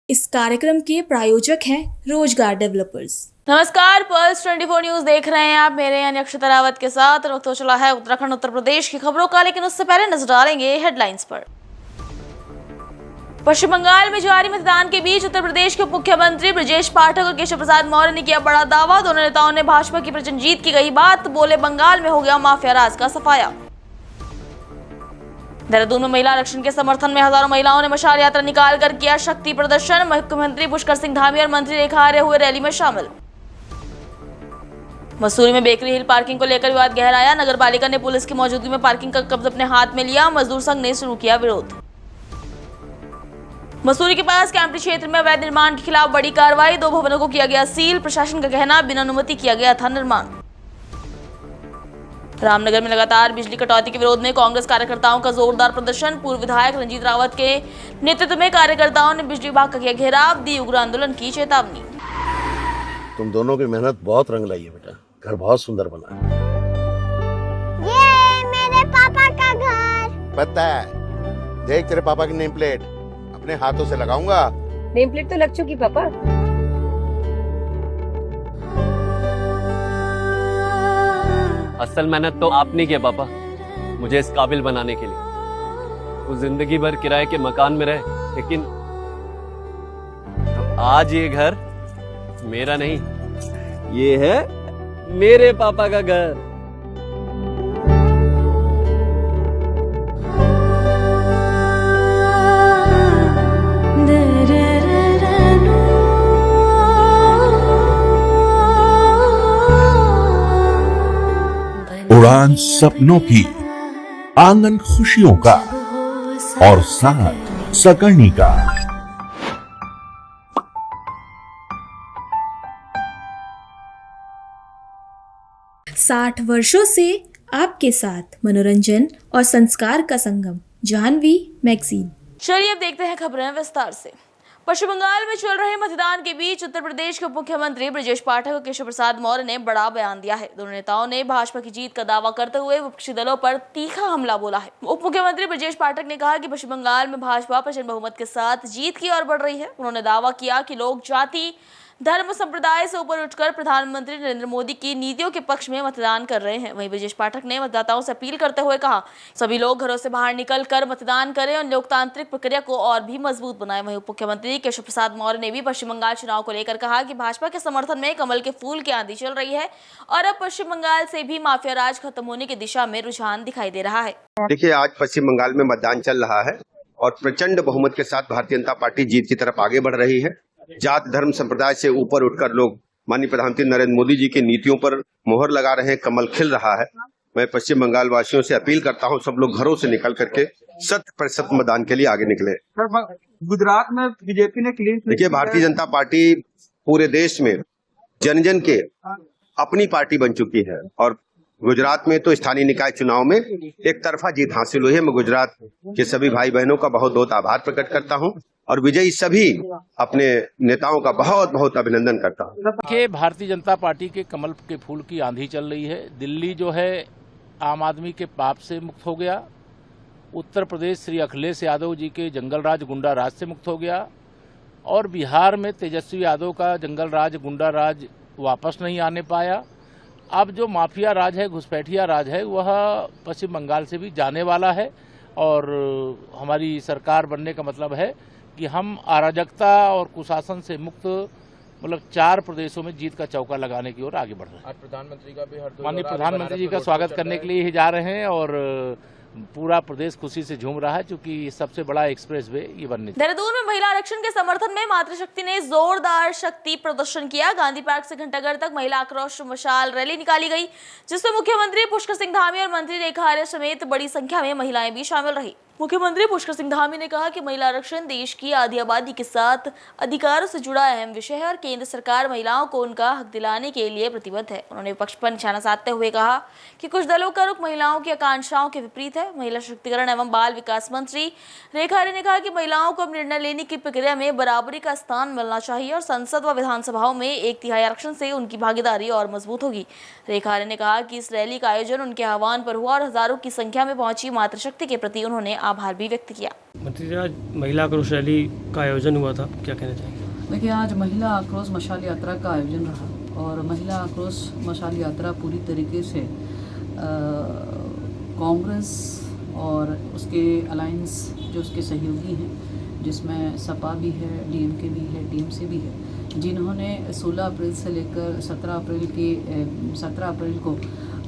इस कार्यक्रम के प्रायोजक हैं रोजगार डेवलपर्स। नमस्कार, पल्स 24 न्यूज देख रहे हैं आप। मेरे यानी अक्षता रावत के साथ वक्त हो चला है उत्तराखंड उत्तर प्रदेश की खबरों का, लेकिन उससे पहले नजर डालेंगे हेडलाइंस पर। पश्चिम बंगाल में जारी मतदान के बीच उत्तर प्रदेश के मुख्यमंत्री ब्रजेश पाठक और केशव प्रसाद मौर्य ने किया बड़ा दावा। दोनों नेताओं ने भाजपा की प्रचंड जीत की गई बात बोले, बंगाल में हो गया माफिया राज का सफाया। देहरादून में महिला आरक्षण के समर्थन में हजारों महिलाओं ने मशाल यात्रा निकालकर किया शक्ति प्रदर्शन। मुख्यमंत्री पुष्कर सिंह धामी और मंत्री रेखा आर्य हुए रैली में शामिल। मसूरी में बेकरी हिल पार्किंग को लेकर विवाद गहराया। नगर पालिका ने पुलिस की मौजूदगी में पार्किंग का कब्जा अपने हाथ में लिया। मजदूर संघ ने शुरू किया विरोध। मसूरी के पास कैंपटी क्षेत्र में अवैध निर्माण के खिलाफ बड़ी कार्रवाई। 2 भवनों को किया गया सील। प्रशासन का कहना, बिना अनुमति किया गया था निर्माण। रामनगर में लगातार बिजली कटौती के विरोध में कांग्रेस कार्यकर्ताओं का जोरदार प्रदर्शन। पूर्व विधायक रंजीत रावत के नेतृत्व में कार्यकर्ताओं ने बिजली विभाग का किया घेराव, दी उग्र आंदोलन की चेतावनी। तुम दोनों की मेहनत बहुत रंग लाई है बेटा, घर बहुत सुंदर बना है। ये मेरे पापा का घर। पता है, देख तेरे पापा की नेम प्लेट अपने हाथों से लगाऊंगा। नेम प्लेट तो लग चुकी पापा। असल मेहनत तो आपने किया पापा, मुझे इस काबिल बनाने के लिए। वो जिंदगी भर किराए के मकान में रहे, लेकिन आज ये घर मेरा नहीं, ये है मेरे पापा का घर। उड़ान सपनों की, आंगन खुशियों का और साथ सकर्णी का। साठ वर्षों से आपके साथ मनोरंजन और संस्कार का संगम, जाह्नवी मैगजीन। चलिए अब देखते हैं खबरें विस्तार से। पश्चिम बंगाल में चल रहे मतदान के बीच उत्तर प्रदेश के उप मुख्यमंत्री ब्रजेश पाठक और केशव प्रसाद मौर्य ने बड़ा बयान दिया है। दोनों नेताओं ने भाजपा की जीत का दावा करते हुए विपक्षी दलों पर तीखा हमला बोला है। उप मुख्यमंत्री ब्रजेश पाठक ने कहा कि पश्चिम बंगाल में भाजपा प्रचंड बहुमत के साथ जीत की ओर बढ़ रही है। उन्होंने दावा किया कि लोग जाति, धर्म, संप्रदाय से ऊपर उठकर प्रधानमंत्री नरेंद्र मोदी की नीतियों के पक्ष में मतदान कर रहे हैं। वहीं ब्रजेश पाठक ने मतदाताओं से अपील करते हुए कहा, सभी लोग घरों से बाहर निकलकर मतदान करें और लोकतांत्रिक प्रक्रिया को और भी मजबूत बनाएं। वहीं उप मुख्यमंत्री केशव प्रसाद मौर्य ने भी पश्चिम बंगाल चुनाव को लेकर कहा कि भाजपा के समर्थन में कमल के फूल की आंधी चल रही है और अब पश्चिम बंगाल से भी माफिया राज खत्म होने की दिशा में रुझान दिखाई दे रहा है। देखिए, आज पश्चिम बंगाल में मतदान चल रहा है और प्रचंड बहुमत के साथ भारतीय जनता पार्टी जीत की तरफ आगे बढ़ रही है। जात, धर्म, संप्रदाय से ऊपर उठकर लोग माननीय प्रधानमंत्री नरेंद्र मोदी जी की नीतियों पर मोहर लगा रहे हैं, कमल खिल रहा है। मैं पश्चिम बंगाल वासियों से अपील करता हूं, सब लोग घरों से निकल करके 100% मतदान के लिए आगे निकले। गुजरात में बीजेपी ने क्लीन। देखिए, भारतीय जनता पार्टी पूरे देश में जन जन के अपनी पार्टी बन चुकी है और गुजरात में तो स्थानीय निकाय चुनाव में एक तरफा जीत हासिल हुई है। मैं गुजरात के सभी भाई बहनों का बहुत बहुत आभार प्रकट करता हूं और विजयी सभी अपने नेताओं का बहुत बहुत अभिनंदन करता हूं। देखिए, भारतीय जनता पार्टी के कमल के फूल की आंधी चल रही है। दिल्ली जो है आम आदमी के पाप से मुक्त हो गया। उत्तर प्रदेश श्री अखिलेश यादव जी के जंगल राज गुंडा राज से मुक्त हो गया और बिहार में तेजस्वी यादव का जंगल राज गुंडा राज वापस नहीं आने पाया। अब जो माफिया राज है, घुसपैठिया राज है, वह पश्चिम बंगाल से भी जाने वाला है और हमारी सरकार बनने का मतलब है कि हम अराजकता और कुशासन से मुक्त मतलब 4 प्रदेशों में जीत का चौका लगाने की ओर आगे बढ़ रहे हैं। आज प्रधानमंत्री का भी माननीय प्रधानमंत्री जी का स्वागत करने के लिए ही जा रहे हैं और पूरा प्रदेश खुशी से झूम रहा है, क्योंकि सबसे बड़ा एक्सप्रेस वे ये बनने। देहरादून में महिला आरक्षण के समर्थन में मातृशक्ति ने जोरदार शक्ति प्रदर्शन किया। गांधी पार्क से घंटाघर तक महिला आक्रोश मशाल रैली निकाली गई, जिसमें मुख्यमंत्री पुष्कर सिंह धामी और मंत्री रेखा आर्य समेत बड़ी संख्या में महिलाएं भी शामिल रही। मुख्यमंत्री पुष्कर सिंह धामी ने कहा कि महिला आरक्षण देश की आधी आबादी के साथ अधिकारों से जुड़ा अहम विषय है और केंद्र सरकार महिलाओं को उनका हक दिलाने के लिए प्रतिबद्ध है। उन्होंने विपक्ष पर निशाना साधते हुए कहा कि कुछ दलों का रुख महिलाओं की आकांक्षाओं के विपरीत है। महिला सशक्तिकरण एवं बाल विकास मंत्री रेखा आर्य ने कहा कि महिलाओं को निर्णय लेने की प्रक्रिया में बराबरी का स्थान मिलना चाहिए और संसद व विधानसभाओं में 1/3 आरक्षण से उनकी भागीदारी और मजबूत होगी। रेखा आर्य ने कहा कि इस रैली का आयोजन उनके आह्वान पर हुआ और हजारों की संख्या में पहुंची मातृशक्ति के प्रति उन्होंने आभार भी व्यक्त किया। मंत्री जी, आज महिला आक्रोश रैली का आयोजन हुआ था, क्या कहना चाहेंगे? देखिए, आज महिला आक्रोश मशाल यात्रा का आयोजन रहा और महिला आक्रोश मशाल यात्रा पूरी तरीके से कांग्रेस और उसके अलायंस जो उसके सहयोगी हैं, जिसमें सपा भी है, डीएमके भी है, टीएमसी भी है, जिन्होंने 16 अप्रैल से लेकर 17 अप्रैल को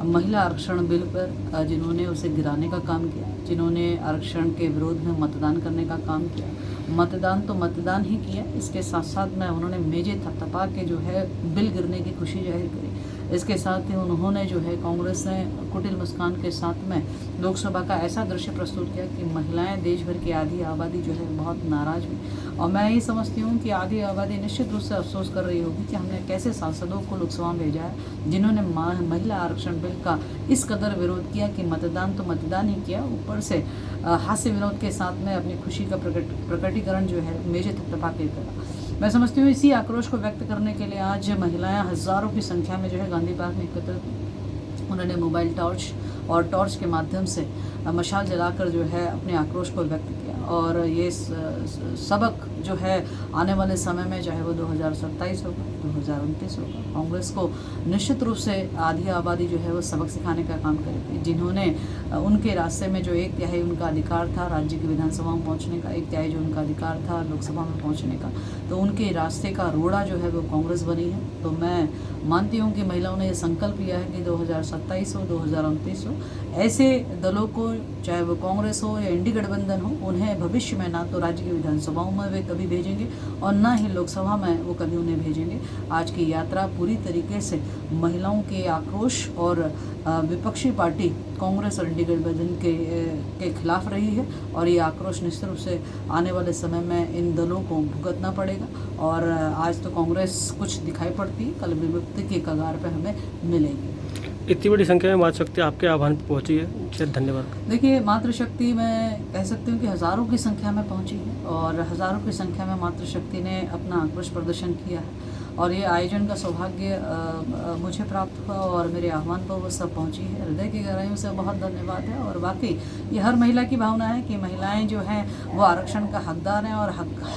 महिला आरक्षण बिल पर जिन्होंने उसे गिराने का काम किया, जिन्होंने आरक्षण के विरोध में मतदान करने का काम किया, मतदान तो मतदान ही किया, इसके साथ साथ में उन्होंने मेजे थपथपा के जो है बिल गिरने की खुशी जाहिर करी। इसके साथ ही उन्होंने जो है कांग्रेस ने कुटिल मुस्कान के साथ में लोकसभा का ऐसा दृश्य प्रस्तुत किया कि महिलाएं देश भर की आधी आबादी जो है बहुत नाराज हुई। और मैं ये समझती हूँ कि आधी आबादी निश्चित रूप से अफसोस कर रही होगी कि हमने कैसे सांसदों को लोकसभा में भेजा है जिन्होंने महिला आरक्षण बिल का इस कदर विरोध किया कि मतदान तो मतदान ही किया, ऊपर से हास्य विनोद के साथ में अपनी खुशी का प्रकटीकरण जो है मेजे थपथपा के करा। मैं समझती हूँ इसी आक्रोश को व्यक्त करने के लिए आज महिलाएं हज़ारों की संख्या में जो है गांधी पार्क में एकत्रित, उन्होंने मोबाइल टॉर्च और टॉर्च के माध्यम से मशाल जलाकर जो है अपने आक्रोश को व्यक्त किया। और ये सबक जो है आने वाले समय में, चाहे वो 2027 होगा, 2029 होगा, कांग्रेस को निश्चित रूप से आधी आबादी जो है वो सबक सिखाने का काम करेगी। जिन्होंने उनके रास्ते में जो 1/3 उनका अधिकार था राज्य की विधानसभा में पहुंचने का, 1/3 जो उनका अधिकार था लोकसभा में पहुंचने का, तो उनके रास्ते का रोड़ा जो है वो कांग्रेस बनी है। तो मैं मानती हूँ कि महिलाओं ने ये संकल्प लिया है कि 2027 हो, 2029 हो, ऐसे दलों को, चाहे वो कांग्रेस हो या इंडी गठबंधन हो, उन्हें भविष्य में ना तो राज्य की विधानसभाओं में वे कभी भेजेंगे और ना ही लोकसभा में वो कभी उन्हें भेजेंगे। आज की यात्रा पूरी तरीके से महिलाओं के आक्रोश और विपक्षी पार्टी कांग्रेस और इंडी गठबंधन के खिलाफ रही है और ये आक्रोश निश्चित रूप से आने वाले समय में इन दलों को भुगतना पड़ेगा। और आज तो कांग्रेस कुछ दिखाई पड़ती है, कल विमुक्ति के कगार पे हमें मिलेगी। इतनी बड़ी संख्या में मातृशक्ति आपके आह्वान पर पहुंची है, धन्यवाद। देखिए, मातृशक्ति मैं कह सकती हूँ कि हज़ारों की संख्या में पहुंची है और हज़ारों की संख्या में मातृशक्ति ने अपना आक्रोश प्रदर्शन किया है और ये आयोजन का सौभाग्य मुझे प्राप्त हुआ और मेरे आह्वान पर वो सब पहुंची है। हृदय की गहराइयों से बहुत धन्यवाद है। और वाकई ये हर महिला की भावना है कि महिलाएं जो हैं वो आरक्षण का हकदार हैं और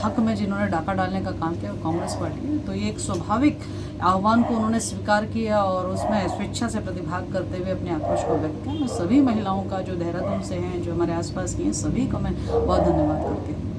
हक में जिन्होंने डाका डालने का काम किया वो कांग्रेस पार्टी है। तो ये एक स्वाभाविक आह्वान को उन्होंने स्वीकार किया और उसमें स्वेच्छा से प्रतिभाग करते हुए अपने आक्रोश को व्यक्त किया। मैं सभी महिलाओं का जो देहरादून से हैं, जो हमारे आसपास की हैं, सभी को मैं बहुत धन्यवाद करती हूँ।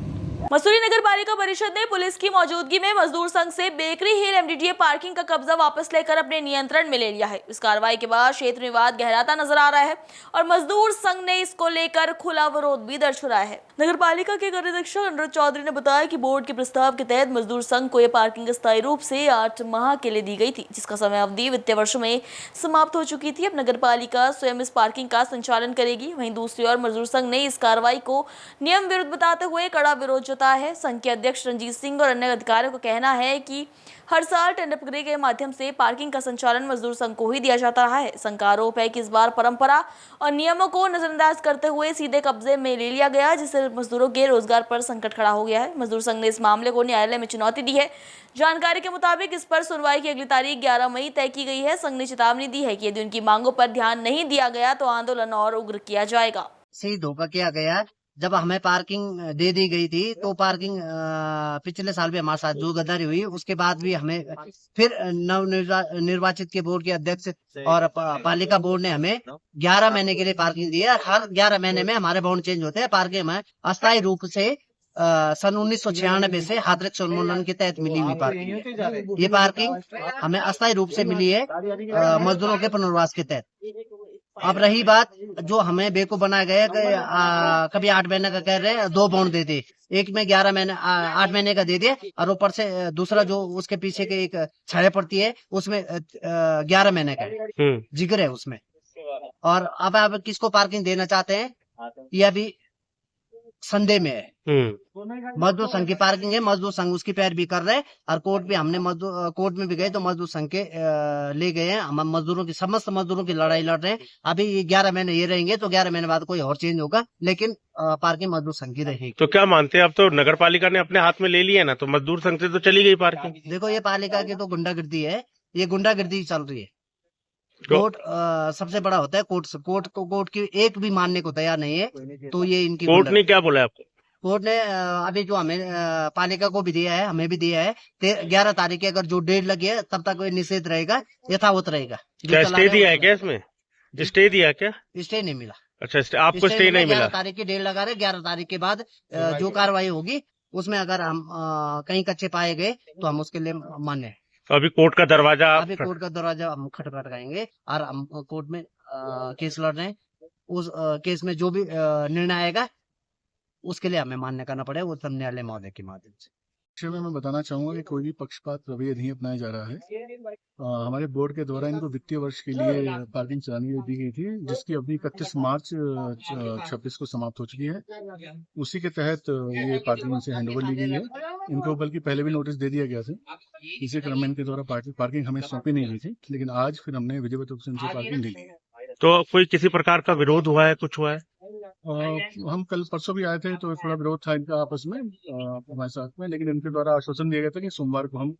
मसूरी नगर पालिका परिषद ने पुलिस की मौजूदगी में मजदूर संघ से बेकरी हिल एमडीडीए पार्किंग का कब्जा वापस लेकर अपने नियंत्रण में ले लिया है। इस कार्रवाई के बाद क्षेत्र विवाद गहराता नजर आ रहा है और मजदूर संघ ने इसको लेकर खुला विरोध भी दर्ज कराया है। नगर पालिका के कार्याध्यक्ष अनुराग चौधरी ने बताया कि बोर्ड के प्रस्ताव के तहत मजदूर संघ को यह पार्किंग स्थायी रूप से 8 माह के लिए दी गई थी, जिसका समय अवधि वित्तीय वर्ष में समाप्त हो चुकी थी। अब नगर पालिका स्वयं इस पार्किंग का संचालन करेगी। वहीं दूसरी ओर मजदूर संघ ने इस कार्रवाई को नियम विरुद्ध बताते हुए कड़ा विरोध जताया है। संघ के अध्यक्ष रंजीत सिंह और अन्य अधिकारियों का कहना है कि हर साल टेंडर प्रक्रिया के माध्यम से पार्किंग का संचालन मजदूर संघ को ही दिया जाता रहा है। संघ का आरोप है कि इस बार परंपरा और नियमों को नजरअंदाज करते हुए सीधे कब्जे में ले लिया गया, जिससे मजदूरों के रोजगार पर संकट खड़ा हो गया है। मजदूर संघ ने इस मामले को न्यायालय में चुनौती दी है। जानकारी के मुताबिक इस पर सुनवाई की अगली तारीख 11 मई तय की गई है। संघ ने चेतावनी दी है कि यदि उनकी मांगों पर ध्यान नहीं दिया गया तो आंदोलन और उग्र किया जाएगा। से धोखा किया गया। जब हमें पार्किंग दे दी गई थी तो पार्किंग पिछले साल भी हमारे साथ जो गद्दारी हुई, उसके बाद भी हमें फिर नव निर्वाचित के बोर्ड के अध्यक्ष और पालिका बोर्ड ने हमें 11 महीने के लिए पार्किंग दी है। हर 11 महीने में हमारे बॉन्ड चेंज होते हैं। पार्किंग में अस्थायी रूप से सन 1996 से हाथरस उन्मूलन के तहत मिली हुई पार्किंग, ये पार्किंग हमें अस्थायी रूप से मिली है मजदूरों के पुनर्वास के तहत। अब रही बात जो हमें बेवकूफ बनाया गया, कभी 8 महीने का कह रहे हैं, 2 बॉन्ड दे दे, एक में 8 महीने का दे दिए और ऊपर से दूसरा जो उसके पीछे के एक छाया पड़ती है उसमें 11 महीने का जिक्र है उसमें। और अब आप किसको पार्किंग देना चाहते हैं यह भी संदेह में है। मजदूर संघ की पार्किंग है, मजदूर संघ उसकी पैरवी कर रहे हैं और कोर्ट भी हमने कोर्ट में भी गए तो मजदूर संघ के ले गए हैं। हम मजदूरों की समस्त मजदूरों की लड़ाई लड़ रहे हैं। अभी 11 महीने ये रहेंगे तो 11 महीने बाद कोई और चेंज होगा, लेकिन पार्किंग मजदूर संघ की रहेगी। तो क्या मानते हैं, अब तो नगर पालिका ने अपने हाथ में ले लिया ना, तो मजदूर संघ से तो चली गई पार्किंग। देखो ये पालिका की तो गुंडागिर्दी है, ये गुंडागिर्दी चल रही है। कोर्ट सबसे बड़ा होता है। कोर्ट की एक भी मानने को तैयार नहीं है। तो ये इनकी कोर्ट ने क्या बोला आपको? कोर्ट ने अभी जो हमें पालिका को भी दिया है, हमें भी दिया है 11 तारीख की अगर जो डेट लगी है तब तक निषेध रहेगा, यथावत रहेगा। क्या स्टे दिया है क्या इसमें? स्टे दिया क्या? स्टे नहीं मिला। अच्छा, आपको स्टे नहीं मिला? 11 तारीख की डेट लगा रहे, 11 तारीख के बाद जो कार्रवाई होगी उसमें अगर हम कहीं कच्चे पाए गए तो हम उसके लिए मान्य है। अभी कोर्ट का दरवाजा हम खटखटाएंगे और हम कोर्ट में केस लड़ रहे हैं। उस केस में जो भी निर्णय आएगा उसके लिए हमें मान्य करना पड़ेगा, वो सब न्यायालय महोदय के माध्यम से। विषय में मैं बताना चाहूंगा कि कोई भी पक्षपात रवैया नहीं अपनाया जा रहा है। हमारे बोर्ड के द्वारा इनको वित्तीय वर्ष के लिए पार्किंग चलाने दी गई थी, जिसकी अवधि 31 मार्च 26 को समाप्त हो चुकी है। उसी के तहत ये पार्किंग से हैंडओवर ली गई है। इनको बल्कि पहले भी नोटिस दे दिया गया था। इसी क्रम में इनके द्वारा पार्किंग हमें सौंपी नहीं गई थी, लेकिन आज फिर हमने विधिवत रूप से इनसे पार्किंग ली है। तो कोई किसी प्रकार का विरोध हुआ है, कुछ हुआ है? हम कल परसों भी आए थे तो थोड़ा विरोध था इनका आपस में हमारे साथ में, लेकिन इनके द्वारा आश्वासन दिया गया था कि सोमवार को हम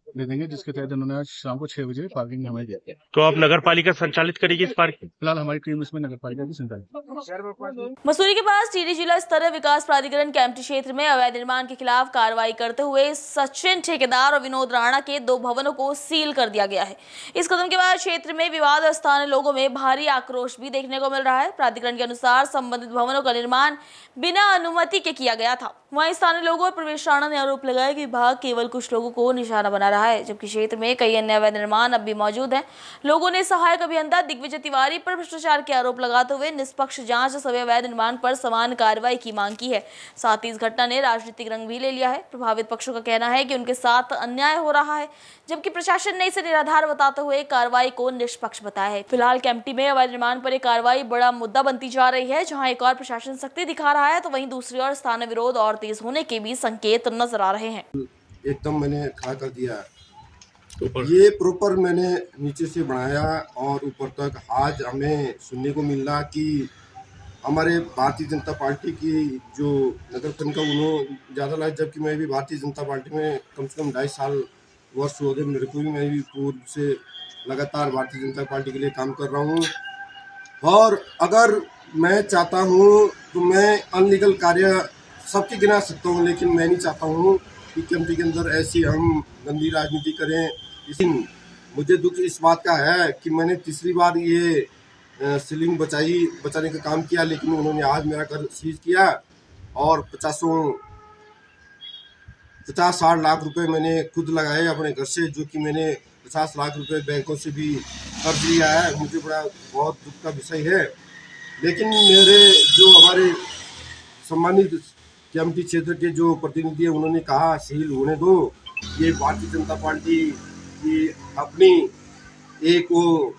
दे देंगे, जिसके तहत इन्होंने आज शाम को 6 बजे पार्किंग हमें दी। तो अब नगर पालिका संचालित करेगी इस पार्किंग? फिलहाल हमारी टीम इसमें नगर पालिका की संचालित। मसूरी के पास टिहरी जिला स्तरीय विकास प्राधिकरण कैंपटी क्षेत्र में अवैध निर्माण के खिलाफ कार्रवाई करते हुए सचिन ठेकेदार और विनोद राणा के 2 भवनों को सील कर दिया गया है। इस कदम के बाद क्षेत्र में विवाद और स्थानीय लोगों में भारी आक्रोश भी देखने को मिल रहा है। प्राधिकरण के अनुसार संबंधित भवनों का निर्माण बिना अनुमति के किया गया था। वहीं स्थानीय लोगों और प्रवेश राणा ने आरोप लगाया कि विभाग केवल कुछ लोगों को निशाना बना रहा है, जबकि क्षेत्र में कई अन्य अवैध निर्माण अब भी मौजूद हैं। लोगों ने सहायक अभियंता दिग्विजय तिवारी पर भ्रष्टाचार के आरोप लगाते हुए निष्पक्ष जांच और सभी अवैध निर्माण पर समान कार्रवाई की मांग की है। साथ ही इस घटना ने राजनीतिक रंग भी ले लिया है। प्रभावित पक्षों का कहना है कि उनके साथ अन्याय हो रहा है, जबकि प्रशासन ने इसे निराधार बताते हुए कार्रवाई को निष्पक्ष बताया है। फिलहाल कैंपटी में अवैध निर्माण पर एक कार्रवाई बड़ा मुद्दा बनती जा रही है। जहां एक और प्रशासन सख्ती दिखा रहा है तो वहीं दूसरी ओर स्थानीय विरोध और तेज होने के भी संकेत नजर आ रहे हैं। एकदम मैंने खड़ा कर दिया, ये प्रॉपर मैंने नीचे से बनाया और ऊपर तक। आज हमें सुनने को मिल रहा कि हमारे भारतीय जनता पार्टी की जो नगर पालिका उन्होंने ज़्यादा लाए, जबकि मैं भी भारतीय जनता पार्टी में कम से कम 2.5 साल वर्ष हो गए मेरे को भी। मैं भी पूर्व से लगातार भारतीय जनता पार्टी के लिए काम कर रहा हूँ और अगर मैं चाहता हूँ तो मैं अनलीगल कार्य सबके गिना सकता हूँ, लेकिन मैं नहीं चाहता हूँ कि कैंपटी के अंदर ऐसी हम गंदी राजनीति करें। लेकिन मुझे दुख इस बात का है कि मैंने तीसरी बार ये सीलिंग बचाने का काम किया, लेकिन उन्होंने आज मेरा घर सीज किया और 50-60 लाख रुपए मैंने खुद लगाए अपने घर से, जो कि मैंने 50 लाख रुपए बैंकों से भी कर्ज लिया है। मुझे बहुत दुख का विषय है। लेकिन मेरे जो हमारे सम्मानित कैंपटी क्षेत्र के जो प्रतिनिधि है उन्होंने कहा सील होने दो। ये भारतीय जनता पार्टी की अपनी एक वो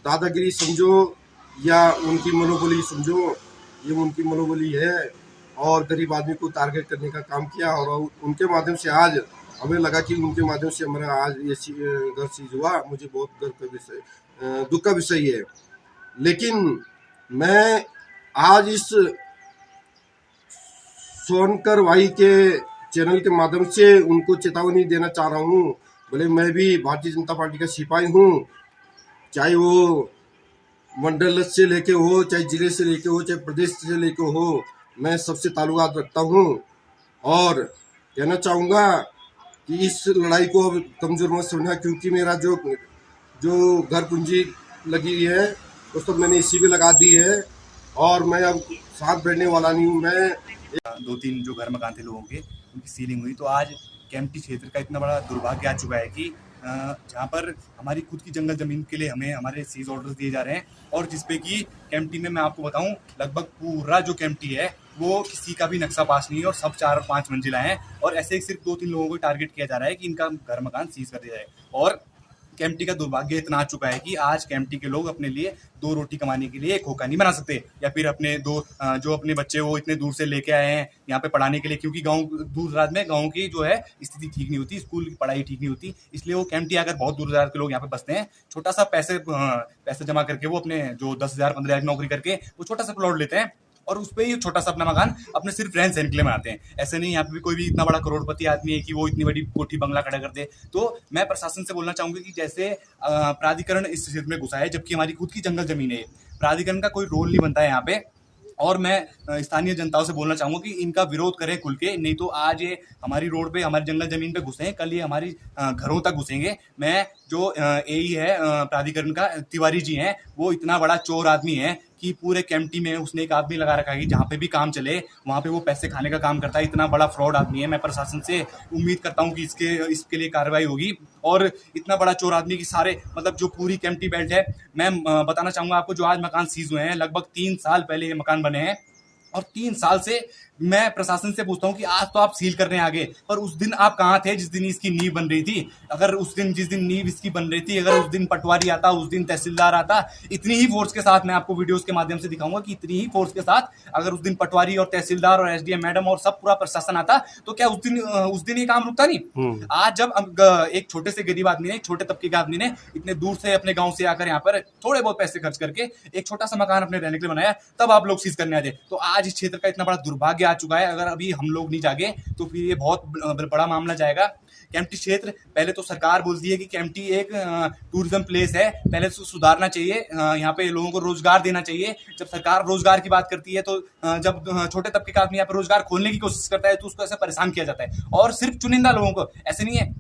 दादागिरी समझो या उनकी मनोबली समझो, ये उनकी मनोबली है और गरीब आदमी को टारगेट करने का काम किया। और उनके माध्यम से आज हमें लगा कि उनके माध्यम से हमारा आज ये घर सीज हुआ। मुझे बहुत गर्व का विषय, दुख का विषय है। लेकिन मैं आज इस सोनकर भाई के चैनल के माध्यम से उनको चेतावनी देना चाह रहा हूँ। भले मैं भी भारतीय जनता पार्टी का सिपाही हूँ, चाहे वो मंडल से लेके हो, चाहे जिले से लेके हो, चाहे प्रदेश से लेके हो, मैं सबसे ताल्लुकात रखता हूँ और कहना चाहूँगा कि इस लड़ाई को अब कमज़ोर मत समझना, क्योंकि मेरा जो घर पूंजी लगी हुई है वो सब मैंने इसी में लगा दी है और मैं अब साथ बैठने वाला नहीं हूँ। मैं 2-3 जो घर मकान थे लोगों के, उनकी सीलिंग हुई। तो आज कैंपटी क्षेत्र का इतना बड़ा दुर्भाग्य आ चुका है कि जहाँ पर हमारी खुद की जंगल जमीन के लिए हमें हमारे सीज ऑर्डर्स दिए जा रहे हैं और जिसपे कि कैंपटी में मैं आपको बताऊं लगभग पूरा जो कैंपटी है वो किसी का भी नक्शा पास नहीं है और सब 4 और 5 मंजिला हैं और ऐसे ही सिर्फ 2-3 लोगों को टारगेट किया जा रहा है कि इनका घर मकान सीज कर दिया जाए। और कैंपटी का दुर्भाग्य इतना आ चुका है कि आज कैंपटी के लोग अपने लिए 2 रोटी कमाने के लिए एक खोखा नहीं बना सकते, या फिर अपने जो अपने बच्चे वो इतने दूर से लेके आए हैं यहाँ पे पढ़ाने के लिए, क्योंकि गांव दूर दराज में गांव की जो है स्थिति ठीक नहीं होती, स्कूल की पढ़ाई ठीक नहीं होती, इसलिए वो कैंपटी आकर बहुत दूर दराज के लोग यहाँ पे बसते हैं। छोटा सा पैसे जमा करके वो अपने जो 10,000-15,000 की नौकरी करके वो छोटा सा प्लॉट लेते हैं और उस पर ही छोटा सा अपना मकान अपने सिर्फ रहन सहन के लिए बनाते हैं। ऐसे नहीं यहाँ पे भी कोई भी इतना बड़ा करोड़पति आदमी है कि वो इतनी बड़ी कोठी बंगला खड़ा कर दे। तो मैं प्रशासन से बोलना चाहूंगा कि जैसे प्राधिकरण इस क्षेत्र में घुसा है, जबकि हमारी खुद की जंगल जमीन है, प्राधिकरण का कोई रोल नहीं बनता है यहाँ पे। और मैं स्थानीय जनताओं से बोलना चाहूँगा कि इनका विरोध करें खुल के, नहीं तो आज ये हमारी रोड पे, हमारी जंगल जमीन पे घुसे हैं, कल ये हमारी घरों तक घुसेंगे। मैं जो एई है प्राधिकरण का, तिवारी जी हैं, वो इतना बड़ा चोर आदमी है कि पूरे केम्प्टी में उसने एक आदमी लगा रखा है कि जहाँ पे भी काम चले वहाँ पे वो पैसे खाने का काम करता है। इतना बड़ा फ्रॉड आदमी है। मैं प्रशासन से उम्मीद करता हूँ कि इसके लिए कार्रवाई होगी। और इतना बड़ा चोर आदमी की सारे मतलब जो पूरी केम्प्टी बेल्ट है, मैं बताना चाहूँगा आपको, जो आज मकान सीज हुए हैं, लगभग 3 साल पहले ये मकान बने हैं। और 3 साल से मैं प्रशासन से पूछता हूँ कि आज तो आप सील करने आ गए, पर उस दिन आप कहाँ थे जिस दिन इसकी नींव बन रही थी? अगर उस दिन जिस दिन नींव इसकी बन रही थी, अगर उस दिन पटवारी आता, उस दिन तहसीलदार आता, इतनी ही फोर्स के साथ, मैं आपको वीडियोस के माध्यम से दिखाऊंगा कि इतनी ही फोर्स के साथ अगर उस दिन पटवारी और तहसीलदार और एसडीएम मैडम और सब पूरा प्रशासन आता, तो क्या उस दिन ये काम रुकता नहीं? आज जब एक छोटे से गरीब आदमी ने, एक छोटे तबके के आदमी ने इतने दूर से अपने गाँव से आकर यहाँ पर थोड़े बहुत पैसे खर्च करके एक छोटा सा मकान अपने रहने के लिए बनाया, तब आप लोग सीज करने आ जाए। तो आज इस क्षेत्र का इतना बड़ा दुर्भाग्य आ चुका है। अगर अभी हम लोग नहीं जागे तो फिर ये बहुत बड़ा मामला जाएगा। केम्प्टी क्षेत्र, पहले तो सरकार बोलती है कि केम्प्टी एक टूरिज्म प्लेस है, पहले तो सुधारना चाहिए, यहाँ पे लोगों को रोजगार देना चाहिए। जब सरकार रोजगार की बात करती है तो जब छोटे तबके का आदमी यहाँ पे रोजगार खोलने की कोशिश करता है तो उसको ऐसे परेशान किया जाता है, और सिर्फ चुनिंदा लोगों को। ऐसे नहीं है।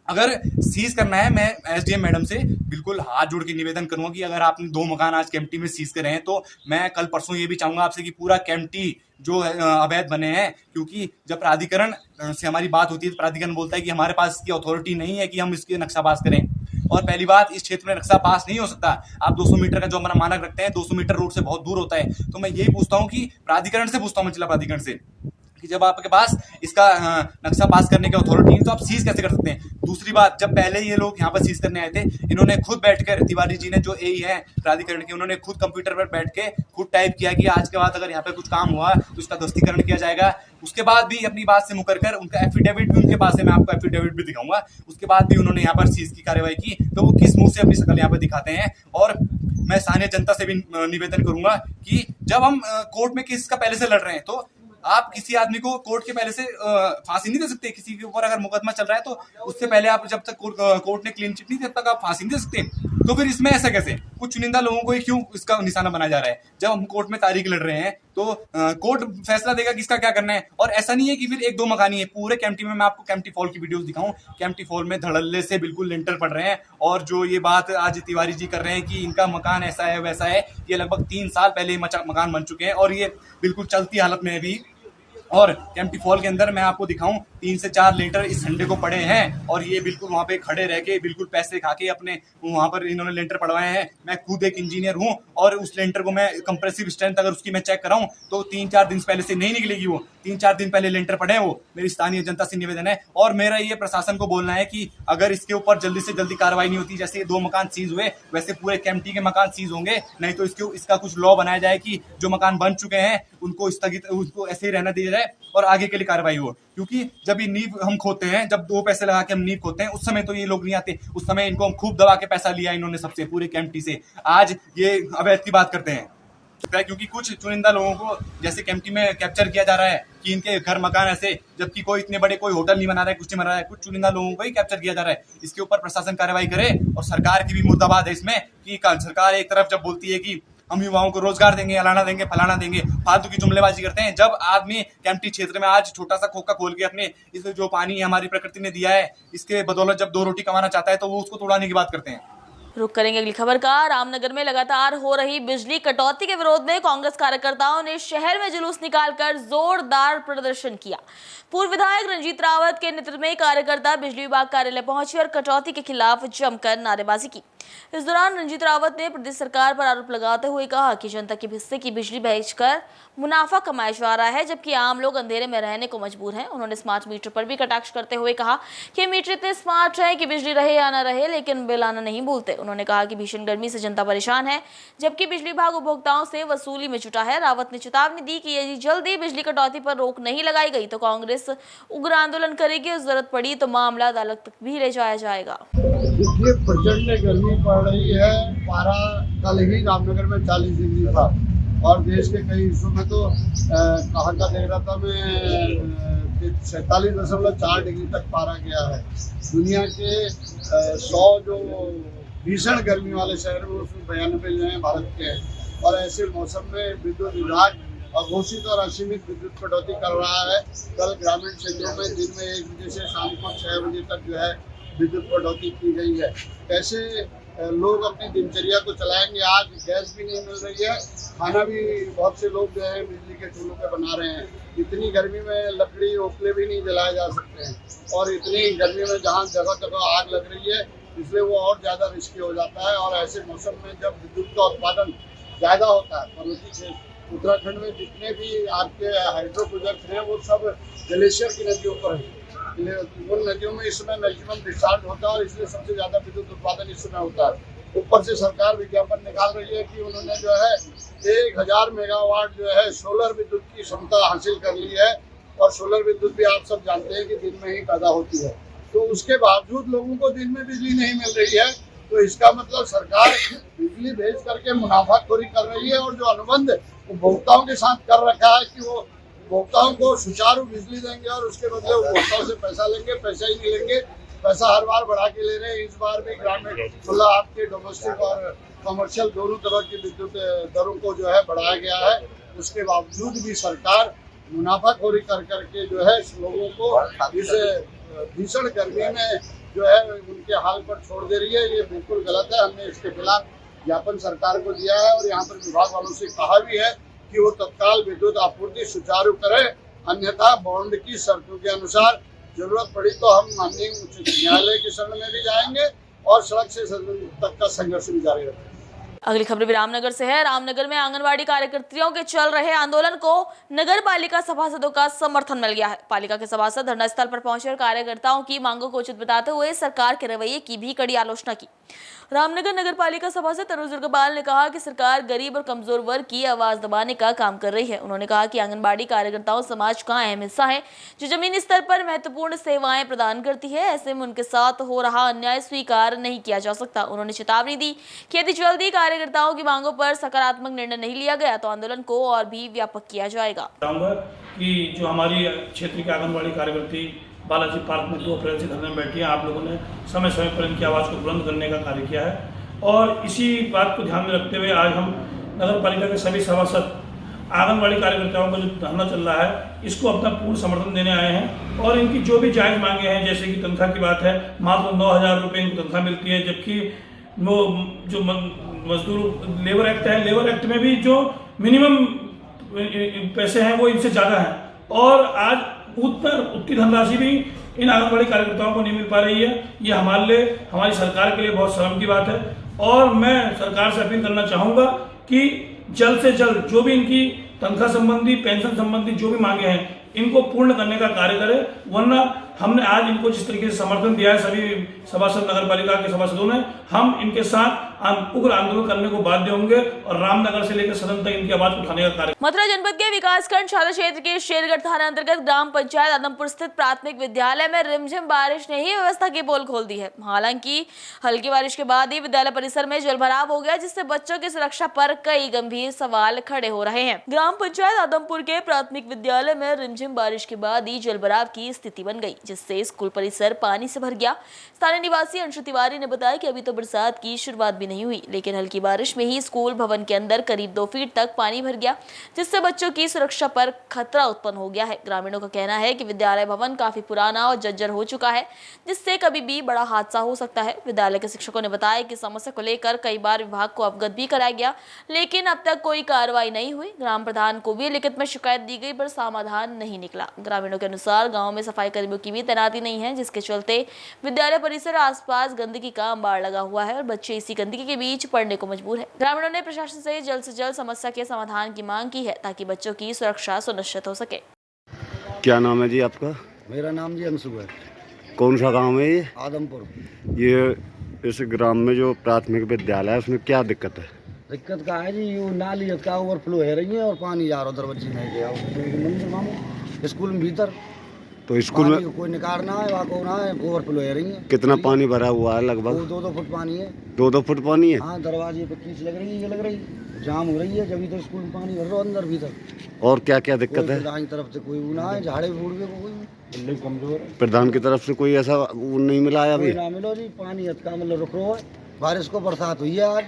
अगर सीज करना है, मैं एसडीएम मैडम से बिल्कुल हाथ जोड़ के निवेदन करूंगा कि अगर आपने 2 मकान आज केम्प्टी में सीज करे हैं, तो मैं कल परसों ये भी चाहूंगा आपसे कि पूरा केम्प्टी जो अवैध बने हैं, क्योंकि जब प्राधिकरण से हमारी बात होती है तो प्राधिकरण बोलता है कि हमारे पास इसकी अथॉरिटी नहीं है कि हम इसके नक्शा पास करें। और पहली बात, इस क्षेत्र में नक्शा पास नहीं हो सकता। आप 200 मीटर का जो हमारा मानक रखते हैं, 200 मीटर रोड से बहुत दूर होता है। तो मैं यही पूछता हूँ कि प्राधिकरण से पूछता हूँ, जिला प्राधिकरण से, कि जब आपके पास इसका नक्शा पास करने की अथॉरिटी है तो आप सीज कैसे कर सकते हैं? दूसरी बात, जब पहले ये लोग यहाँ पर सीज करने आए थे, इन्होंने खुद बैठकर, तिवारी जी ने जो एई है प्राधिकरण के, उन्होंने खुद कंप्यूटर पर बैठ के खुद टाइप किया कि आज के बाद अगर यहाँ पे कुछ काम हुआ तो इसका दस्तीकरण किया जाएगा। उसके बाद भी अपनी बात से मुकर कर, उनका एफिडेविट भी उनके पास है, मैं आपको एफिडेविट भी दिखाऊंगा, उसके बाद भी उन्होंने यहाँ पर सीज की कार्रवाई की, तो वो किस मुंह से अपनी शकल यहाँ पर दिखाते हैं। और मैं स्थानीय जनता से भी निवेदन करूंगा कि जब हम कोर्ट में केस का पहले से लड़ रहे हैं, तो आप किसी आदमी को कोर्ट के पहले से फांसी नहीं दे सकते। किसी के ऊपर अगर मुकदमा चल रहा है तो उससे पहले आप, जब तक कोर्ट ने क्लीन चिट नहीं, तब तक आप फांसी नहीं दे सकते। तो फिर इसमें ऐसा कैसे? कुछ चुनिंदा लोगों को ही क्यों इसका निशाना बनाया जा रहा है? जब हम कोर्ट में तारीख लड़ रहे हैं तो कोर्ट फैसला देगा किसका क्या करना है। और ऐसा नहीं है कि फिर 1-2 मकान ही है, पूरे केम्प्टी में। मैं आपको केम्प्टी फॉल की वीडियोस दिखाऊं, केम्प्टी फॉल में धड़ल्ले से बिल्कुल लिंटर पड़ रहे हैं। और जो ये बात आज तिवारी जी कर रहे हैं कि इनका मकान ऐसा है वैसा है, ये लगभग 3 साल पहले मकान बन चुके हैं और ये बिल्कुल चलती हालत में भी। और केम्प्टी फॉल के अंदर मैं आपको दिखाऊं, 3 से 4 लेंटर इस संडे को पड़े हैं, और ये बिल्कुल वहाँ पे खड़े रह के बिल्कुल पैसे खा के अपने वहाँ पर इन्होंने लेंटर पड़वाए हैं। मैं खुद एक इंजीनियर हूँ, और उस लेंटर को मैं कंप्रेसिव स्ट्रेंथ अगर उसकी मैं चेक कराऊं तो 3-4 दिन पहले से नहीं निकलेगी। वो 3-4 दिन पहले लेंटर पड़े हैं। वो मेरी स्थानीय जनता से निवेदन है। और मेरा ये प्रशासन को बोलना है कि अगर इसके ऊपर जल्दी से जल्दी कार्रवाई नहीं होती, जैसे ये 2 मकान सीज हुए वैसे पूरे केम्प्टी के मकान सीज होंगे, नहीं तो इसका कुछ लॉ बनाया जाए कि जो मकान बन चुके हैं उनको स्थगित, उसको ऐसे ही रहना दिया जाए और आगे के लिए कार्रवाई हो। क्योंकि जब ये नींव हम खोदते हैं, जब 2 पैसे लगा के हम नींव खोदते हैं, उस समय तो ये लोग नहीं आते। उस समय इनको हम खूब दबा के पैसा लिया इन्होंने सबसे, पूरे केम्प्टी से। आज ये अवैध की बात करते हैं क्योंकि कुछ चुनिंदा लोगों को जैसे केम्प्टी में कैप्चर किया जा रहा है कि इनके घर मकान ऐसे, जबकि कोई इतने बड़े कोई होटल नहीं बना रहा है, कुछ नहीं बना रहा है, कुछ चुनिंदा लोगों को ही कैप्चर किया जा रहा है। इसके ऊपर प्रशासन कार्रवाई करे। और सरकार की भी मुर्दाबाद है इसमें कि सरकार एक तरफ जब बोलती है कि हम युवाओं को रोजगार देंगे, अलाना देंगे, फलाना देंगे, फालतू की जुमलेबाजी करते हैं। जब आदमी केम्प्टी क्षेत्र में आज छोटा सा खोखा खोल के अपने इस जो पानी हमारी प्रकृति ने दिया है, इसके बदौलत जब 2 रोटी कमाना चाहता है तो वो उसको तोड़ाने की बात करते हैं। रुक करेंगे अगली खबर का। रामनगर में लगातार हो रही बिजली कटौती के विरोध में कांग्रेस कार्यकर्ताओं ने शहर में जुलूस निकालकर जोरदार प्रदर्शन किया। पूर्व विधायक रंजीत रावत के नेतृत्व में कार्यकर्ता बिजली विभाग कार्यालय पहुंचे और कटौती के खिलाफ जमकर नारेबाजी की। इस दौरान रंजीत रावत ने प्रदेश सरकार पर आरोप लगाते हुए कहा कि जनता के हिस्से की बिजली बेचकर मुनाफा कमाया जा रहा है, जबकि आम लोग अंधेरे में रहने को मजबूर हैं। उन्होंने स्मार्ट मीटर पर भी कटाक्ष करते हुए कहा कि मीटर इतने स्मार्ट है कि बिजली रहे या न रहे लेकिन बिल आना नहीं भूलते। उन्होंने कहा कि भीषण गर्मी से जनता परेशान है, जबकि बिजली विभाग उपभोक्ताओं से वसूली में जुटा है। रावत ने चेतावनी दी कि यदि जल्दी बिजली कटौती पर रोक नहीं लगाई गई तो कांग्रेस उग्र आंदोलन करेगी और जरूरत पड़ी तो मामला अदालत तक भी ले जाया जाएगा। देखिए, प्रचंड गर्मी पड़ रही है। पारा कल ही रामनगर में 40 डिग्री था। और देश के कई हिस्सों में तो कहा देख रहा था मैं 47.4 डिग्री तक पारा गया है। दुनिया के 100 जो भीषण गर्मी वाले शहर में उसमें 92 जो हैं भारत के हैं। और ऐसे मौसम में विद्युत विभाग अघोषित और असीमित विद्युत कटौती कर रहा है। कल ग्रामीण क्षेत्रों में दिन में 1 बजे से शाम को 6 बजे तक जो है विद्युत कटौती की गई है। कैसे लोग अपनी दिनचर्या को चलाएंगे? आज गैस भी नहीं मिल रही है, खाना भी बहुत से लोग जो है बिजली के चूल्हों पे बना रहे हैं। इतनी गर्मी में लकड़ी ओखले भी नहीं जलाए जा सकते हैं और इतनी गर्मी में जहाँ जगह जगह आग लग रही है इसलिए वो और ज़्यादा रिस्की हो जाता है। और ऐसे मौसम में जब विद्युत का उत्पादन ज़्यादा होता है, पर्वतीय क्षेत्र उत्तराखंड में जितने भी आपके हाइड्रो प्रोजेक्ट हैं वो सब ग्लेशियर की नदियों पर हैं। उन नदियों में इस समय मैक्सिमम डिस्चार्ज होता है और इसलिए सबसे ज़्यादा विद्युत उत्पादन इस समय होता है। ऊपर से सरकार विज्ञापन निकाल रही है कि उन्होंने जो है 1000 मेगावाट जो है सोलर विद्युत की क्षमता हासिल कर ली है। और सोलर विद्युत भी आप सब जानते हैं कि दिन में ही पैदा होती है, तो उसके बावजूद लोगों को दिन में बिजली नहीं मिल रही है। तो इसका मतलब सरकार बिजली भेज करके मुनाफाखोरी कर रही है और जो अनुबंध उपभोक्ताओं के साथ कर रखा है कि वो उपभोक्ताओं को सुचारू बिजली देंगे और उसके बदले उपभोक्ताओं से पैसा लेंगे, पैसा ही नहीं लेंगे, पैसा हर बार बढ़ा के ले रहे हैं। इस बार भी ग्रामीण मतलब आपके डोमेस्टिक और कमर्शियल दोनों तरह की विद्युत दरों को जो है बढ़ाया गया है। उसके बावजूद भी सरकार मुनाफाखोरी कर करके जो है लोगों को इस भीषण गर्मी में जो है उनके हाल पर छोड़ दे रही है। ये बिल्कुल गलत है। हमने इसके खिलाफ ज्ञापन सरकार को दिया है और यहाँ पर विभाग वालों से कहा भी है कि वो तत्काल विद्युत आपूर्ति सुचारू करें, अन्यथा बॉन्ड की शर्तों के अनुसार जरूरत पड़ी तो हम माननीय उच्च न्यायालय की शरण में भी जाएंगे और सड़क से तक का संघर्ष भी जारी रखेंगे। अगली खबर भी रामनगर से है। रामनगर में आंगनवाड़ी कार्यकर्तियों के चल रहे आंदोलन को नगर पालिका सभासदों का समर्थन मिल गया है। पालिका के सभासद धरना स्थल पर पहुंचे और कार्यकर्ताओं की मांगों को उचित बताते हुए सरकार के रवैये की भी कड़ी आलोचना की। रामनगर नगर पालिका सभासद तनुज दुर्गपाल ने कहा कि सरकार गरीब और कमजोर वर्ग की आवाज दबाने का काम कर रही है। उन्होंने कहा कि आंगनबाड़ी कार्यकर्ताओं समाज का अहम हिस्सा है जो जमीनी स्तर पर महत्वपूर्ण सेवाएं प्रदान करती है। ऐसे में उनके साथ हो रहा अन्याय स्वीकार नहीं किया जा सकता। उन्होंने चेतावनी दी कि यदि जल्दी कार्यकर्ताओं की मांगों पर सकारात्मक निर्णय नहीं लिया गया तो आंदोलन को और भी व्यापक किया जाएगा। कि जो हमारी क्षेत्र की आंगनबाड़ी कार्यकर्ती बालाजी पार्क में 2 अप्रैल से धरने में बैठी हैं, आप लोगों ने समय समय पर इनकी आवाज़ को बुलंद करने का कार्य किया है और इसी बात को ध्यान में रखते हुए आज हम नगर पालिका के सभी सभासद आंगनबाड़ी कार्यकर्ताओं का जो धरना चल रहा है इसको अपना पूर्ण समर्थन देने आए हैं। और इनकी जो भी जायज़ मांगे हैं, जैसे कि तनख्वाह की बात है, मात्र 9000 रुपये इनको तनख्वाह मिलती है, जबकि वो जो मजदूर लेबर एक्ट है, लेबर एक्ट में भी जो मिनिमम पैसे हैं वो इनसे ज़्यादा हैं और आज उतनी धनराशि भी इन आंगनबाड़ी कार्यकर्ताओं को नहीं मिल पा रही है। ये हमारे लिए, हमारी सरकार के लिए बहुत शर्म की बात है और मैं सरकार से अपील करना चाहूँगा कि जल्द से जल्द जो भी इनकी तनख्वाह संबंधी, पेंशन संबंधी जो भी मांगे हैं इनको पूर्ण करने का कार्य करें, वरना हमने आज इनको जिस तरीके से समर्थन दिया है सभी सभासद नगर पालिका के सभासदों ने, हम इनके साथ उग्र आंदोलन करने को बाध्य होंगे और रामनगर से लेकर सदन तक इनकी आवाज उठाने का कार्य। मथुरा जनपद के विकासखंड छात्र क्षेत्र के शेरगढ़ थाना अंतर्गत ग्राम पंचायत आदमपुर स्थित प्राथमिक विद्यालय में रिमझिम बारिश ने ही व्यवस्था की पोल खोल दी है। हालांकि हल्की बारिश के बाद ही विद्यालय परिसर में जलभराव हो गया, जिससे बच्चों की सुरक्षा पर कई गंभीर सवाल खड़े हो रहे हैं। ग्राम पंचायत आदमपुर के प्राथमिक विद्यालय में रिमझिम बारिश के बाद ही जलभराव की स्थिति बन गई, जिससे स्कूल परिसर पानी से भर गया। स्थानीय निवासी अंशु तिवारी ने बताया कि अभी तो बरसात की शुरुआत भी नहीं हुई, लेकिन हल्की बारिश में ही स्कूल भवन के अंदर करीब 2 फीट तक पानी भर गया, जिससे बच्चों की सुरक्षा पर खतरा उत्पन्न हो गया है। ग्रामीणों का कहना है कि विद्यालय भवन काफी पुराना और जर्जर हो चुका है, जिससे कभी भी बड़ा हादसा हो सकता है। विद्यालय के शिक्षकों ने बताया कि समस्या को लेकर कई बार विभाग को अवगत भी कराया गया, लेकिन अब तक कोई कार्रवाई नहीं हुई। ग्राम प्रधान को भी लिखित में शिकायत दी गई, पर समाधान नहीं निकला। ग्रामीणों के अनुसार गाँव में सफाई कर्मियों की भी तैनाती नहीं है, जिसके चलते विद्यालय परिसर आसपास गंदगी का अंबार लगा हुआ है और बच्चे इसी गंदगी के बीच पढ़ने को मजबूर है। ग्रामीणों ने प्रशासन से जल्द समस्या के समाधान की मांग की है, ताकि बच्चों की सुरक्षा सुनिश्चित हो सके। क्या नाम है जी आपका? मेरा नाम जी अंशु है। कौन सा गांव है ये? आदमपुर। ये इस ग्राम में जो प्राथमिक विद्यालय है उसमें क्या दिक्कत है? दिक्कत का है जी, यू नाली का ओवरफ्लो है रही है और पानी जा रहा उधर बच्ची नहीं गया मंदिर मामू स्कूल में भीतर, तो स्कूल में कोई निकालना है, वहाँ को ना है, ओवरफ्लो है रही है। कितना पानी भरा हुआ है? लगभग 2-2 फुट पानी है। 2-2 फुट पानी है? हाँ, दरवाजे पर कीच लग रही है, लग रही जाम हो रही है, जब तो स्कूल में पानी भर रहा अंदर भीतर। और क्या क्या दिक्कत है? प्रधान की तरफ से कोई वो ना है, झाड़े फूट गए कोई कमजोर है। प्रधान की तरफ से कोई ऐसा वो नहीं मिला है अभी? ना मिलो जी, पानी हल्का मतलब रुक रहा है, बारिश को बरसात हुई है आज।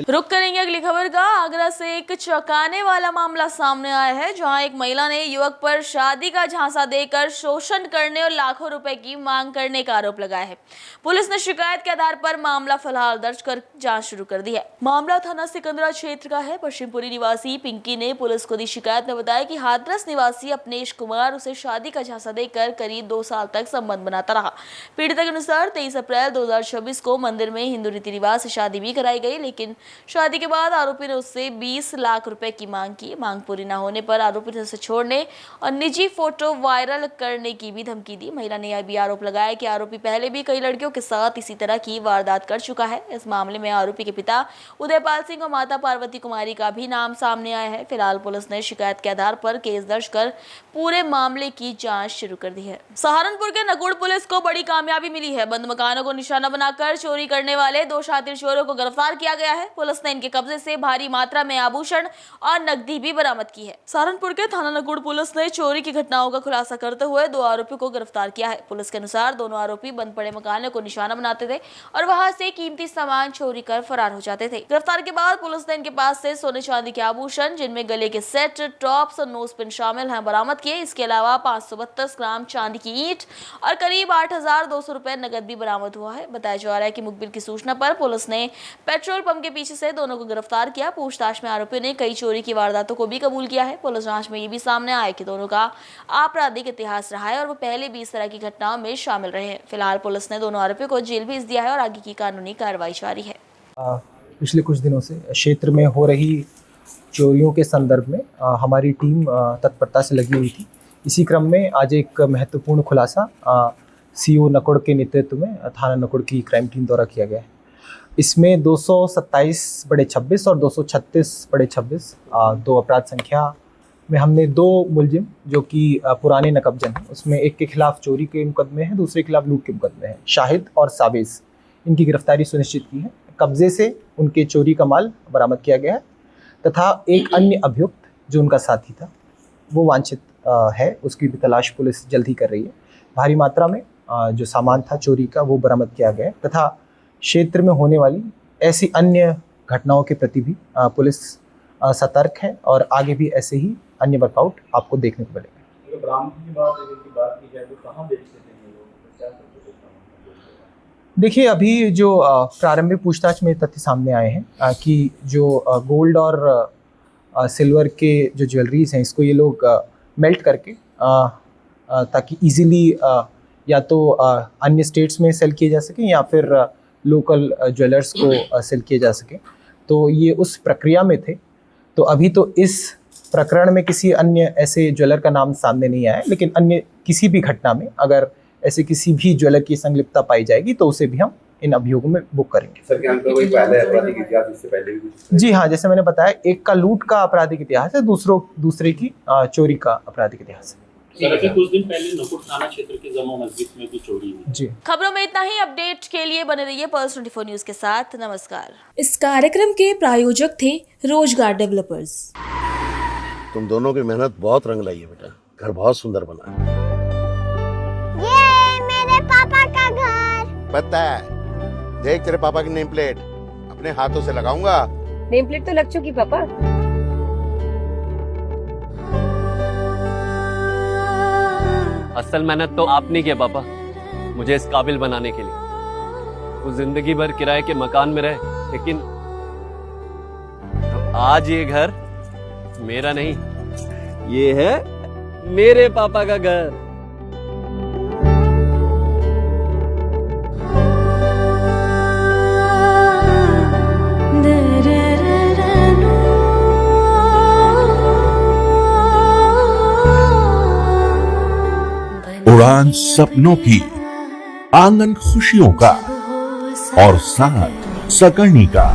रुक करेंगे अगली खबर का। आगरा से एक चौंकाने वाला मामला सामने आया है, जहां एक महिला ने युवक पर शादी का झांसा देकर शोषण करने और लाखों रुपए की मांग करने का आरोप लगाया है। पुलिस ने शिकायत के आधार पर मामला फिलहाल दर्ज कर जांच शुरू कर दी है। मामला थाना सिकंदरा क्षेत्र का है। पश्चिमपुरी निवासी पिंकी ने पुलिस को दी शिकायत में बताया कि हाथरस निवासी अपनेश कुमार उसे शादी का झांसा देकर करीब 2 साल तक संबंध बनाता रहा। पीड़िता के अनुसार 23 अप्रैल 2026 को मंदिर में हिंदू रीति रिवाज से शादी भी कराई गई, लेकिन शादी के बाद आरोपी ने उससे 20 लाख रुपए की मांग की। मांग पूरी न होने पर आरोपी ने उसे छोड़ने और निजी फोटो वायरल करने की भी धमकी दी। महिला ने यह भी आरोप लगाया कि आरोपी पहले भी कई लड़कियों के साथ इसी तरह की वारदात कर चुका है। इस मामले में आरोपी के पिता उदयपाल सिंह और माता पार्वती कुमारी का भी नाम सामने आया है। फिलहाल पुलिस ने शिकायत के आधार पर केस दर्ज कर पूरे मामले की जांच शुरू कर दी है। सहारनपुर के नकुड़ पुलिस को बड़ी कामयाबी मिली है। बंद मकानों को निशाना बनाकर चोरी करने वाले 2 शातिर चोरों को गिरफ्तार किया गया है। पुलिस ने इनके कब्जे से भारी मात्रा में आभूषण और नकदी भी बरामद की है। सहारनपुर के थाना नकुड़ पुलिस ने चोरी की घटनाओं का खुलासा करते हुए 2 आरोपियों को गिरफ्तार किया है। पुलिस के अनुसार दोनों आरोपी बंद पड़े मकानों को निशाना बनाते थे और वहां से कीमती सामान चोरी कर फरार हो जाते थे। गिरफ्तार के बाद पुलिस ने इनके पास से सोने चांदी के आभूषण, जिनमें गले के सेट, टॉप्स और नोज पिन शामिल हैं, बरामद किए। इसके अलावा 532 ग्राम चांदी की ईंट और करीब 8,200 रुपए नकद भी बरामद हुआ है। बताया जा रहा है कि मुखबिर की सूचना पर पुलिस ने पेट्रोल पंप के पीछे से दोनों को गिरफ्तार किया। पूछताछ में आरोपियों ने कई चोरी की वारदातों को भी कबूल किया है। पुलिस जांच में ये भी सामने आया कि दोनों का आपराधिक इतिहास रहा है और वो पहले भी इस तरह की घटनाओं में शामिल रहे हैं। फिलहाल पुलिस ने दोनों आरोपियों को जेल भेज दिया है और आगे की कानूनी कार्रवाई जारी है। पिछले कुछ दिनों से क्षेत्र में हो रही चोरियों के संदर्भ में हमारी टीम तत्परता से लगी हुई थी। इसी क्रम में आज एक महत्वपूर्ण खुलासा सीओ नकुड़ के नेतृत्व में थाना नकुड़ की क्राइम टीम द्वारा किया गया है। इसमें 227/26 और 236/26 2 अपराध संख्या में हमने 2 मुलजिम जो कि पुराने नकबजन हैं, उसमें एक के खिलाफ चोरी के मुकदमे हैं, दूसरे के खिलाफ लूट के मुकदमे हैं। शाहिद और साबिज इनकी गिरफ्तारी सुनिश्चित की है। कब्जे से उनके चोरी का माल बरामद किया गया है तथा एक अन्य अभियुक्त जो उनका साथी था वो वांछित है, उसकी भी तलाश पुलिस जल्द ही कर रही है। भारी मात्रा में जो सामान था चोरी का वो बरामद किया गया है तथा क्षेत्र में होने वाली ऐसी अन्य घटनाओं के प्रति भी पुलिस सतर्क है और आगे भी ऐसे ही अन्य वर्कआउट आपको देखने को मिलेगा। बरामदगी की बात की जाए तो कहाँ बेचते थे लोग? देखिए, अभी जो प्रारंभिक पूछताछ में तथ्य सामने आए हैं कि जो गोल्ड और सिल्वर के जो ज्वेलरीज हैं, इसको ये लोग मेल्ट करके ताकि इजीली या तो अन्य स्टेट्स में सेल किए जा सके या फिर लोकल ज्वेलर्स को सेल किए जा सके, तो ये उस प्रक्रिया में थे। तो अभी तो इस प्रकरण में किसी अन्य ऐसे ज्वेलर का नाम सामने नहीं आया, लेकिन अन्य किसी भी घटना में अगर ऐसे किसी भी ज्वेलर की संलिप्तता पाई जाएगी तो उसे भी हम इन अभियोगों में बुक करेंगे। सर, क्या कोई पहले आपराधिक इतिहास इससे पहले भी कुछ? जी हाँ, जैसे मैंने बताया, एक का लूट का आपराधिक इतिहास है, दूसरे की चोरी का आपराधिक इतिहास है। कुछ दिन पहले नकुड़ थाना क्षेत्र के जमा मस्जिद में भी चोरी हुई। जी। खबरों में इतना ही। अपडेट के लिए बने रहिए पल्स 24 न्यूज के साथ। नमस्कार। इस कार्यक्रम के प्रायोजक थे रोजगार डेवलपर्स। तुम दोनों की मेहनत बहुत रंग लाई है बेटा, घर बहुत सुंदर बना है। ये मेरे पापा का घर। पता है, देख तेरे पापा की नेम प्लेट अपने हाथों से लगाऊंगा। नेम प्लेट तो लग चुकी पापा। असल मेहनत तो आपने की है पापा, मुझे इस काबिल बनाने के लिए। वो जिंदगी भर किराए के मकान में रहे, लेकिन तो आज ये घर मेरा नहीं, ये है मेरे पापा का घर। उड़ान सपनों की, आंगन खुशियों का और साथ सकर्णी का।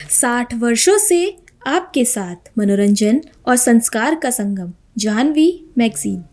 60 वर्षों से आपके साथ मनोरंजन और संस्कार का संगम, जाह्नवी मैगजीन।